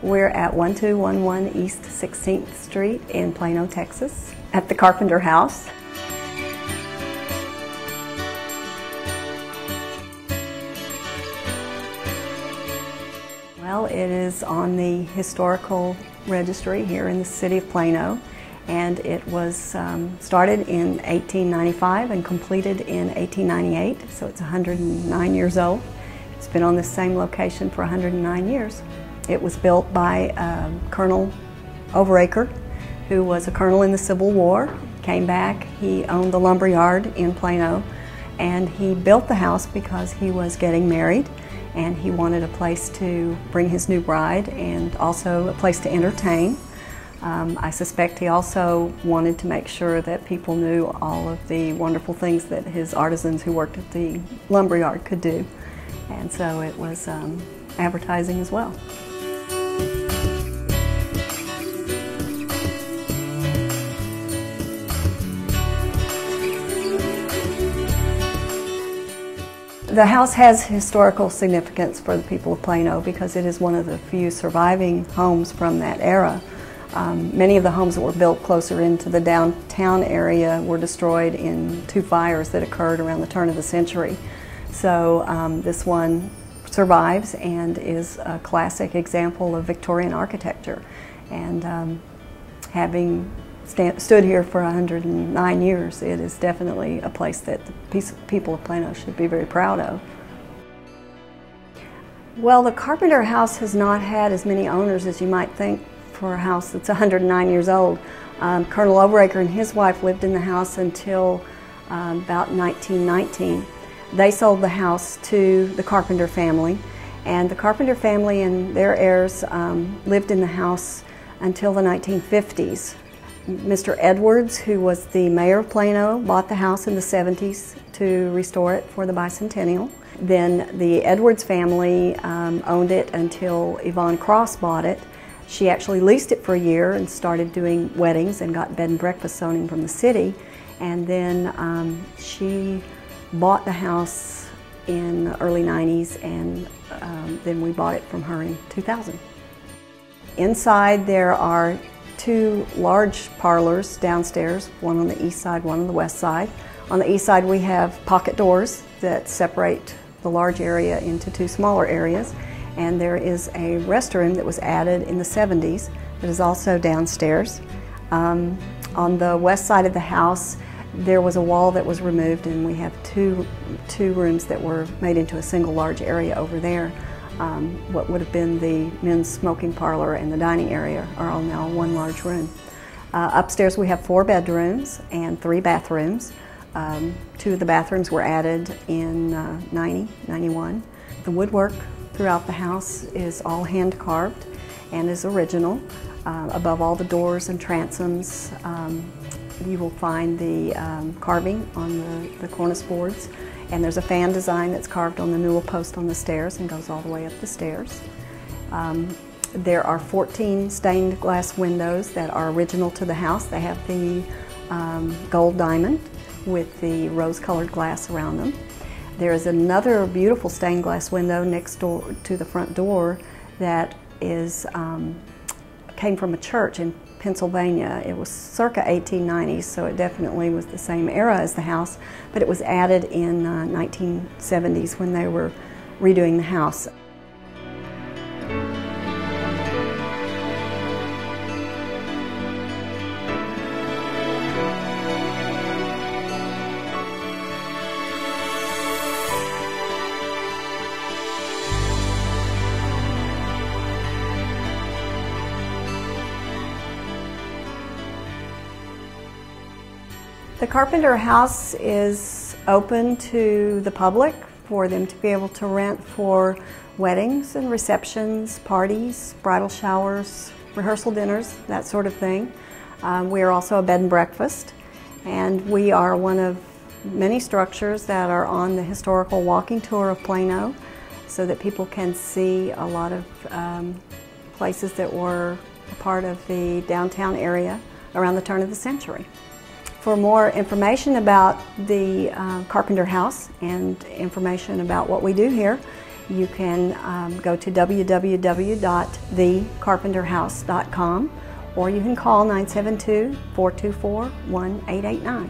We're at 1211 East 16th Street in Plano, Texas, at the Carpenter house. Well, it is on the historical registry here in the city of Plano, and it was started in 1895 and completed in 1898, so it's 109 years old. It's been on the same location for 109 years. It was built by Colonel Overacre, who was a colonel in the Civil War. Came back, he owned the lumber yard in Plano, and he built the house because he was getting married, and he wanted a place to bring his new bride and also a place to entertain. I suspect he also wanted to make sure that people knew all of the wonderful things that his artisans who worked at the lumber yard could do. And so it was advertising as well. The house has historical significance for the people of Plano because it is one of the few surviving homes from that era. Many of the homes that were built closer into the downtown area were destroyed in two fires that occurred around the turn of the century. So this one survives and is a classic example of Victorian architecture. And having stood here for 109 years, it is definitely a place that the people of Plano should be very proud of. Well, the Carpenter house has not had as many owners as you might think for a house that's 109 years old. Colonel Overacre and his wife lived in the house until about 1919. They sold the house to the Carpenter family, and the Carpenter family and their heirs lived in the house until the 1950s. Mr. Edwards, who was the mayor of Plano, bought the house in the 70s to restore it for the bicentennial. Then the Edwards family owned it until Yvonne Cross bought it. She actually leased it for a year and started doing weddings and got bed and breakfast zoning from the city. And then she bought the house in the early 90s, and then we bought it from her in 2000. Inside there are two large parlors downstairs, one on the east side, one on the west side. On the east side we have pocket doors that separate the large area into two smaller areas, and there is a restroom that was added in the 70s that is also downstairs. On the west side of the house there was a wall that was removed, and we have two rooms that were made into a single large area over there. What would have been the men's smoking parlor and the dining area are all now one large room. Upstairs we have 4 bedrooms and 3 bathrooms. 2 of the bathrooms were added in 91. The woodwork throughout the house is all hand carved and is original. Above all the doors and transoms you will find the carving on the cornice boards. And there's a fan design that's carved on the newel post on the stairs and goes all the way up the stairs. There are 14 stained glass windows that are original to the house. They have the gold diamond with the rose-colored glass around them. There is another beautiful stained glass window next door to the front door that came from a church in Pennsylvania. It was circa 1890, so it definitely was the same era as the house, but it was added in 1970s when they were redoing the house. The Carpenter house is open to the public for them to be able to rent for weddings and receptions, parties, bridal showers, rehearsal dinners, that sort of thing. We are also a bed and breakfast, and we are one of many structures that are on the historical walking tour of Plano, so that people can see a lot of places that were a part of the downtown area around the turn of the century. For more information about the Carpenter house and information about what we do here, You can go to www.thecarpenterhouse.com, or you can call 972-424-1889.